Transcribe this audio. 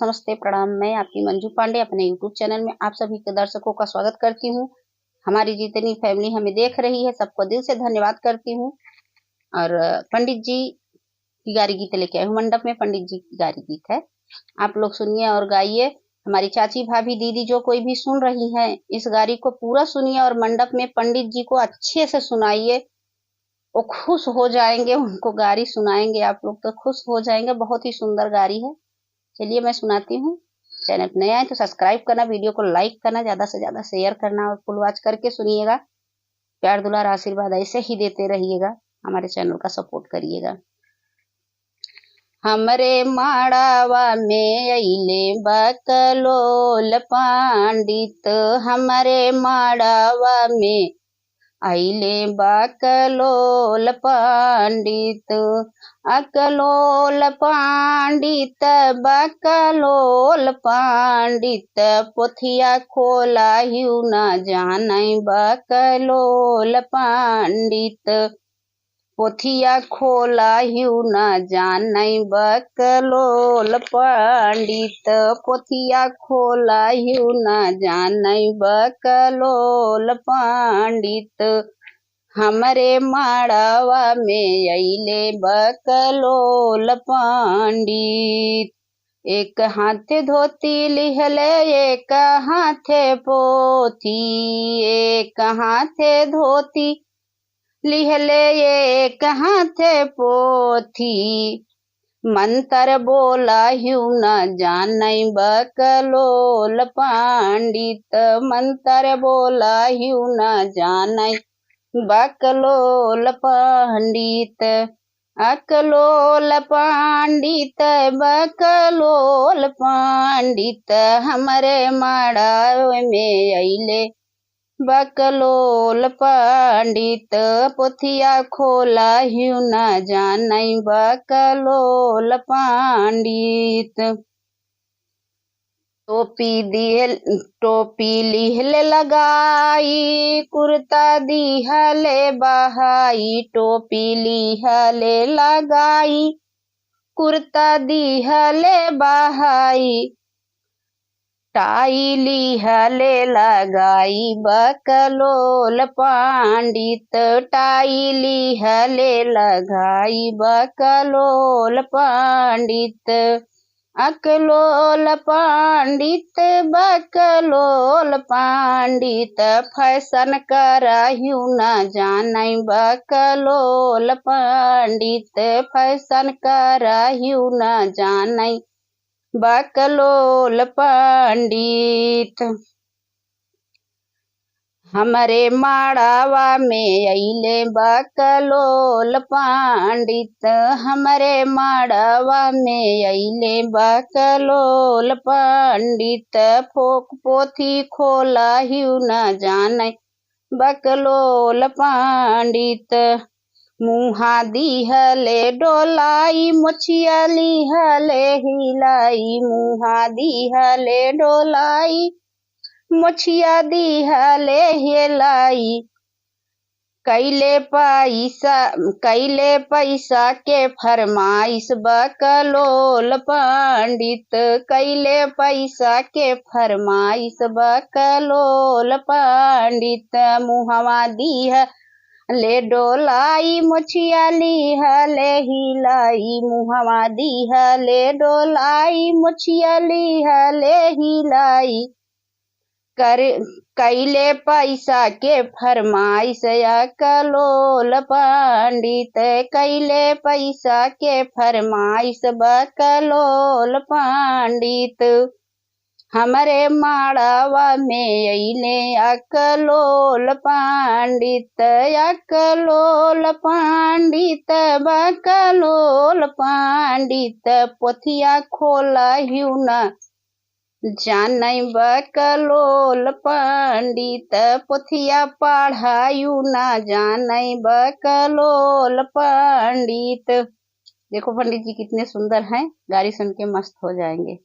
नमस्ते प्रणाम। मैं आपकी मंजू पांडे अपने यूट्यूब चैनल में आप सभी के दर्शकों का स्वागत करती हूँ। हमारी जितनी फैमिली हमें देख रही है सबको दिल से धन्यवाद करती हूँ। और पंडित जी की गारी गीत लेके आई हूँ। मंडप में पंडित जी की गारी गीत है, आप लोग सुनिए और गाइए। हमारी चाची भाभी दीदी जो कोई भी सुन रही हैं इस गारी को पूरा सुनिए और मंडप में पंडित जी को अच्छे से सुनाइए। वो खुश हो जाएंगे, उनको गारी सुनाएंगे आप लोग तो खुश हो जाएंगे। बहुत ही सुंदर गारी है। चलिए मैं सुनाती हूँ। चैनल पर नया है तो सब्सक्राइब करना, वीडियो को लाइक करना, ज्यादा से ज्यादा शेयर करना और फुल वॉच करके सुनिएगा। प्यार दुलार आशीर्वाद ऐसे ही देते रहिएगा, हमारे चैनल का सपोर्ट करिएगा। हमरे माड़ावा में अइले बकलोल पंडित, हमरे माड़ावा में अइले बकलोल पंडित। अकलोल पंडित बकलोल पंडित, पोथिया खोला हिउ न जानै बकलोल पंडित। पोथिया खोला हिउ न जानै बकलोल पंडित। पोथिया खोला हिउ न जानै बकलोल पंडित। हमरे माड़ावा में अइले बकलोल पंडित। एक हाथे धोती लिहले एक हाथे पोथी, एक हाथे धोती लिहले एक हाथे पोथी। मंतर बोला हिउ न जानै बकलोल पंडित। मंतर बोला हिउ न जानै बकलोल पंडित। अकलोल पंडित बकलोल पंडित, हमरे माड़ावे में अइले बकलोल पंडित। पोथिया खोला हिउ न जानै बकलोल पंडित। टोपी लिहले लगाई, कुर्ता दिहले बहाई। टोपी लिहले लगाई, कुर्ता दिहले बहाई। टाई लिहले लगाई बकलोल पंडित। टाई लिहले लगाई बकलोल पंडित। अकलोल पंडित बकलोल पंडित, फैशन करा हिउ न जानै बकलोल पंडित। फैशन करा हिउ न जानै बकलोल पंडित। हमरे माड़ावा में अइले बकलोल पंडित। हमरे माड़ावा में अइले बकलोल पंडित। पोथी खोला हिउ न जानै बकलोल पंडित। मुहा दिहले डोलाई, मुछिया लिहले हिलाई। मुहा दिहले डोलाई, मुछिया दिहले हिलाई। कैले पैसा के फरमाइश बकलोल पंडित। कैले पैसा के फरमाइश बकलोल पंडित। मुहवा दिहले डोलाई, मुछिया लिहले हिलाई। मुहवा दिहले डोलाई, मुछिया लिहले हिलाई। कैले पैसा के फरमाइश अकलोल पंडित। कैले पैसा के फरमाइश बकलोल पंडित। हमरे माड़ावा में अइले अकलोल पंडित। अकलोल पंडित बकलोल पंडित, पोथिया खोला हिउ न जानै बकलोल पंडित। पोथिया पढ़ायु न जानै बकलोल पंडित। देखो पंडित जी कितने सुंदर हैं, गारी सुन के मस्त हो जाएंगे।